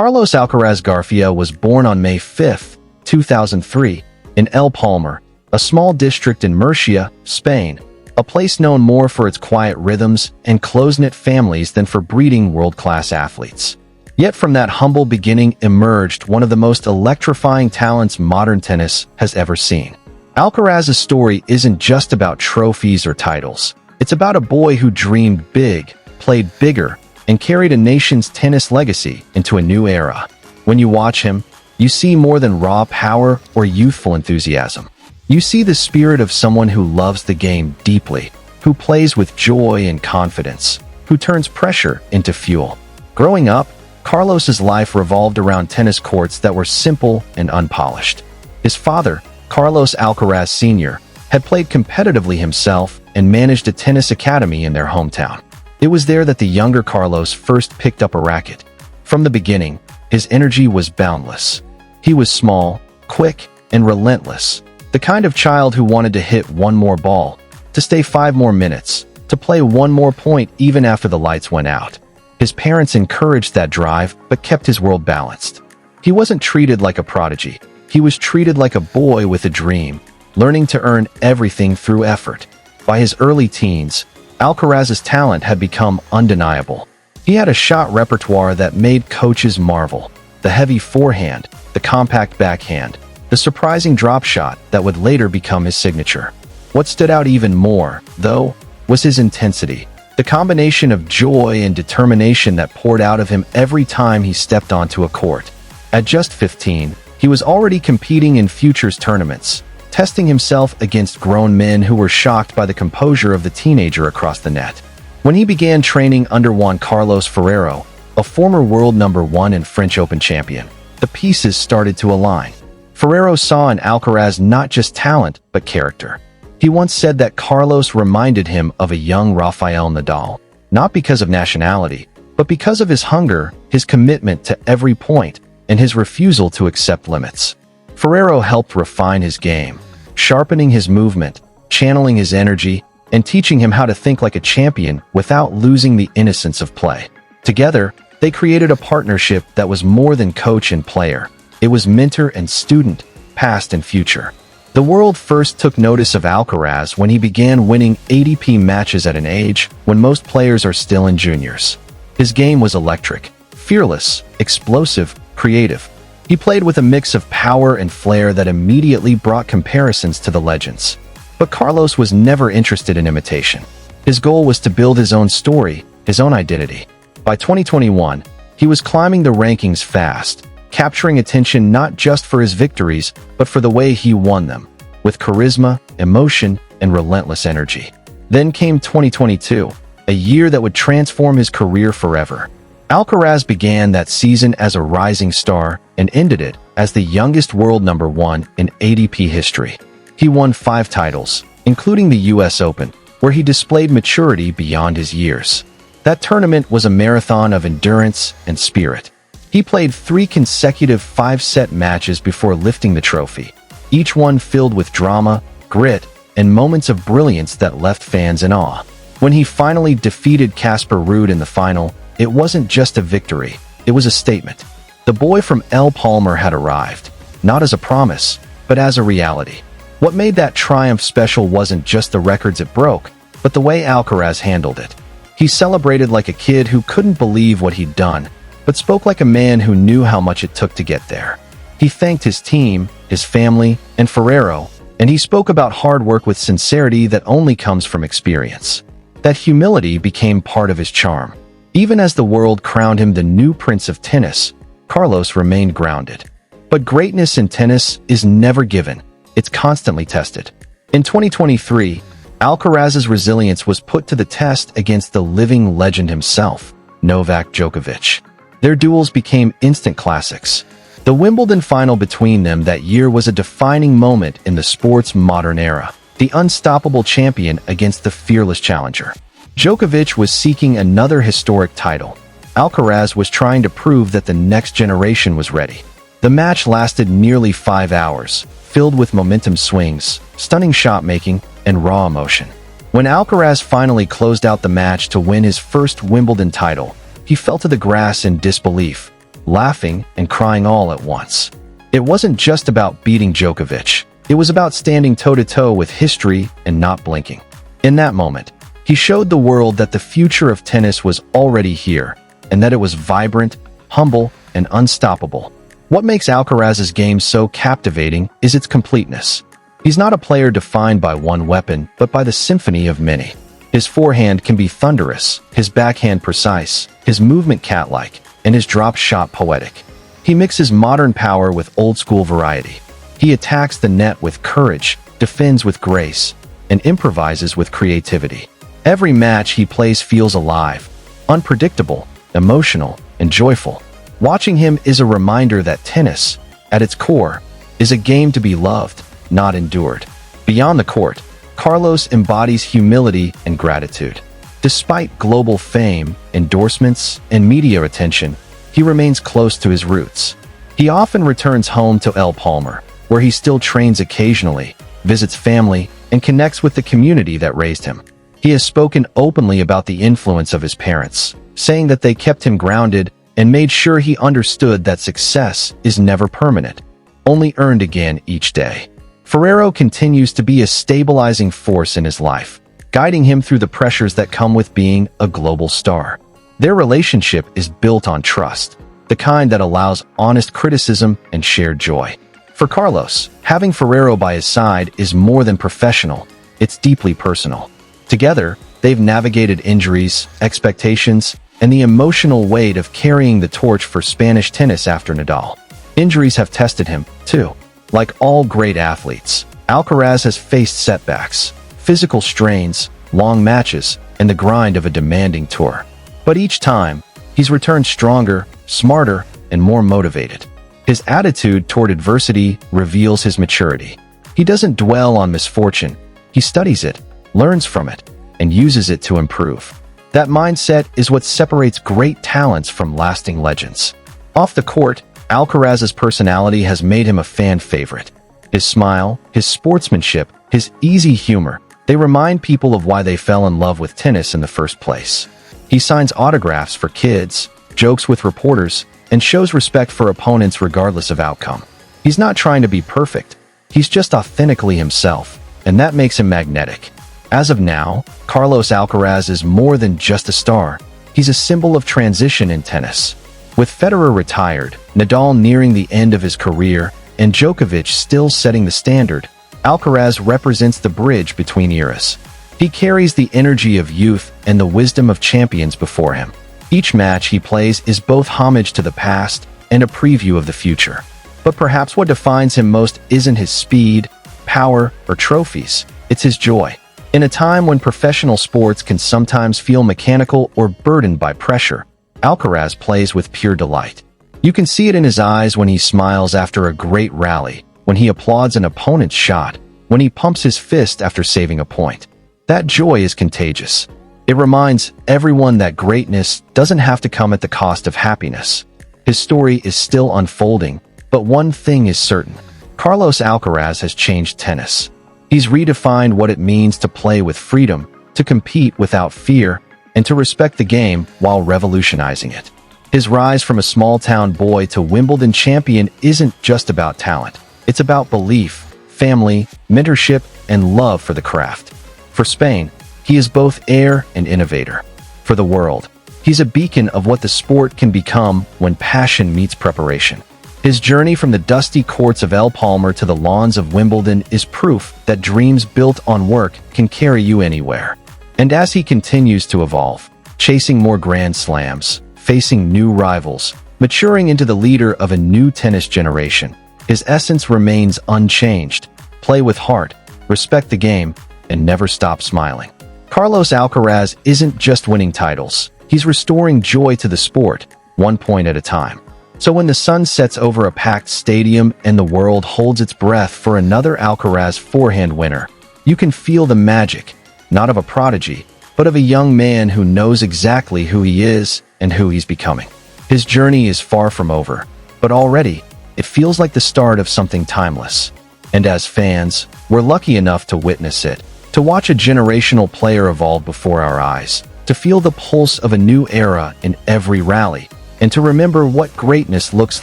Carlos Alcaraz Garcia was born on May 5, 2003, in El Palmar, a small district in Murcia, Spain, a place known more for its quiet rhythms and close-knit families than for breeding world-class athletes. Yet from that humble beginning emerged one of the most electrifying talents modern tennis has ever seen. Alcaraz's story isn't just about trophies or titles. It's about a boy who dreamed big, played bigger, and carried a nation's tennis legacy into a new era. When you watch him, you see more than raw power or youthful enthusiasm. You see the spirit of someone who loves the game deeply, who plays with joy and confidence, who turns pressure into fuel. Growing up, Carlos's life revolved around tennis courts that were simple and unpolished. His father, Carlos Alcaraz Sr., had played competitively himself and managed a tennis academy in their hometown. It was there that the younger Carlos first picked up a racket. From the beginning, his energy was boundless. He was small, quick, and relentless, the kind of child who wanted to hit one more ball, to stay 5 more minutes, to play one more point even after the lights went out. His parents encouraged that drive but kept his world balanced. He wasn't treated like a prodigy. He was treated like a boy with a dream, learning to earn everything through effort. By his early teens, Alcaraz's talent had become undeniable. He had a shot repertoire that made coaches marvel. The heavy forehand, the compact backhand, the surprising drop shot that would later become his signature. What stood out even more, though, was his intensity. The combination of joy and determination that poured out of him every time he stepped onto a court. At just 15, he was already competing in futures tournaments, testing himself against grown men who were shocked by the composure of the teenager across the net. When he began training under Juan Carlos Ferrero, a former world #1 and French Open champion, the pieces started to align. Ferrero saw in Alcaraz not just talent, but character. He once said that Carlos reminded him of a young Rafael Nadal, not because of nationality, but because of his hunger, his commitment to every point, and his refusal to accept limits. Ferrero helped refine his game, sharpening his movement, channeling his energy, and teaching him how to think like a champion without losing the innocence of play. Together, they created a partnership that was more than coach and player. It was mentor and student, past and future. The world first took notice of Alcaraz when he began winning ATP matches at an age when most players are still in juniors. His game was electric, fearless, explosive, creative. He played with a mix of power and flair that immediately brought comparisons to the legends. But Carlos was never interested in imitation. His goal was to build his own story, his own identity. By 2021, he was climbing the rankings fast, capturing attention not just for his victories, but for the way he won them, with charisma, emotion, and relentless energy. Then came 2022, a year that would transform his career forever. Alcaraz began that season as a rising star and ended it as the youngest world #1 in ATP history. He won 5 titles, including the US Open, where he displayed maturity beyond his years. That tournament was a marathon of endurance and spirit. He played 3 consecutive 5-set matches before lifting the trophy, each one filled with drama, grit, and moments of brilliance that left fans in awe. When he finally defeated Casper Ruud in the final, it wasn't just a victory, it was a statement. The boy from El Palmar had arrived, not as a promise, but as a reality. What made that triumph special wasn't just the records it broke, but the way Alcaraz handled it. He celebrated like a kid who couldn't believe what he'd done, but spoke like a man who knew how much it took to get there. He thanked his team, his family, and Ferrero, and he spoke about hard work with sincerity that only comes from experience. That humility became part of his charm. Even as the world crowned him the new prince of tennis, Carlos remained grounded. But greatness in tennis is never given, it's constantly tested. In 2023, Alcaraz's resilience was put to the test against the living legend himself, Novak Djokovic. Their duels became instant classics. The Wimbledon final between them that year was a defining moment in the sport's modern era. The unstoppable champion against the fearless challenger. Djokovic was seeking another historic title. Alcaraz was trying to prove that the next generation was ready. The match lasted nearly 5 hours, filled with momentum swings, stunning shot-making, and raw emotion. When Alcaraz finally closed out the match to win his first Wimbledon title, he fell to the grass in disbelief, laughing and crying all at once. It wasn't just about beating Djokovic. It was about standing toe-to-toe with history and not blinking. In that moment, he showed the world that the future of tennis was already here, and that it was vibrant, humble, and unstoppable. What makes Alcaraz's game so captivating is its completeness. He's not a player defined by one weapon, but by the symphony of many. His forehand can be thunderous, his backhand precise, his movement cat-like, and his drop shot poetic. He mixes modern power with old-school variety. He attacks the net with courage, defends with grace, and improvises with creativity. Every match he plays feels alive, unpredictable, emotional, and joyful. Watching him is a reminder that tennis, at its core, is a game to be loved, not endured. Beyond the court, Carlos embodies humility and gratitude. Despite global fame, endorsements, and media attention, he remains close to his roots. He often returns home to El Palmar, where he still trains occasionally, visits family, and connects with the community that raised him. He has spoken openly about the influence of his parents, saying that they kept him grounded and made sure he understood that success is never permanent, only earned again each day. Ferrero continues to be a stabilizing force in his life, guiding him through the pressures that come with being a global star. Their relationship is built on trust, the kind that allows honest criticism and shared joy. For Carlos, having Ferrero by his side is more than professional, it's deeply personal. Together, they've navigated injuries, expectations, and the emotional weight of carrying the torch for Spanish tennis after Nadal. Injuries have tested him, too. Like all great athletes, Alcaraz has faced setbacks, physical strains, long matches, and the grind of a demanding tour. But each time, he's returned stronger, smarter, and more motivated. His attitude toward adversity reveals his maturity. He doesn't dwell on misfortune. He studies it, learns from it, and uses it to improve. That mindset is what separates great talents from lasting legends. Off the court, Alcaraz's personality has made him a fan favorite. His smile, his sportsmanship, his easy humor, they remind people of why they fell in love with tennis in the first place. He signs autographs for kids, jokes with reporters, and shows respect for opponents regardless of outcome. He's not trying to be perfect. He's just authentically himself, and that makes him magnetic. As of now, Carlos Alcaraz is more than just a star. He's a symbol of transition in tennis. With Federer retired, Nadal nearing the end of his career, and Djokovic still setting the standard, Alcaraz represents the bridge between eras. He carries the energy of youth and the wisdom of champions before him. Each match he plays is both homage to the past and a preview of the future. But perhaps what defines him most isn't his speed, power, or trophies. It's his joy. In a time when professional sports can sometimes feel mechanical or burdened by pressure, Alcaraz plays with pure delight. You can see it in his eyes when he smiles after a great rally, when he applauds an opponent's shot, when he pumps his fist after saving a point. That joy is contagious. It reminds everyone that greatness doesn't have to come at the cost of happiness. His story is still unfolding, but one thing is certain. Carlos Alcaraz has changed tennis. He's redefined what it means to play with freedom, to compete without fear, and to respect the game while revolutionizing it. His rise from a small-town boy to Wimbledon champion isn't just about talent. It's about belief, family, mentorship, and love for the craft. For Spain, he is both heir and innovator. For the world, he's a beacon of what the sport can become when passion meets preparation. His journey from the dusty courts of El Palmar to the lawns of Wimbledon is proof that dreams built on work can carry you anywhere. And as he continues to evolve, chasing more Grand Slams, facing new rivals, maturing into the leader of a new tennis generation, his essence remains unchanged. Play with heart, respect the game, and never stop smiling. Carlos Alcaraz isn't just winning titles. He's restoring joy to the sport, one point at a time. So when the sun sets over a packed stadium and the world holds its breath for another Alcaraz forehand winner, you can feel the magic, not of a prodigy, but of a young man who knows exactly who he is and who he's becoming. His journey is far from over, but already, it feels like the start of something timeless. And as fans, we're lucky enough to witness it, to watch a generational player evolve before our eyes, to feel the pulse of a new era in every rally, and to remember what greatness looks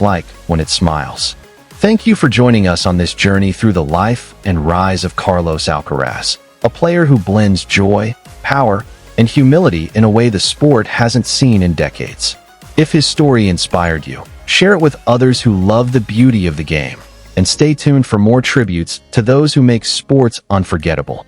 like when it smiles. Thank you for joining us on this journey through the life and rise of Carlos Alcaraz, a player who blends joy, power, and humility in a way the sport hasn't seen in decades. If his story inspired you, share it with others who love the beauty of the game, and stay tuned for more tributes to those who make sports unforgettable.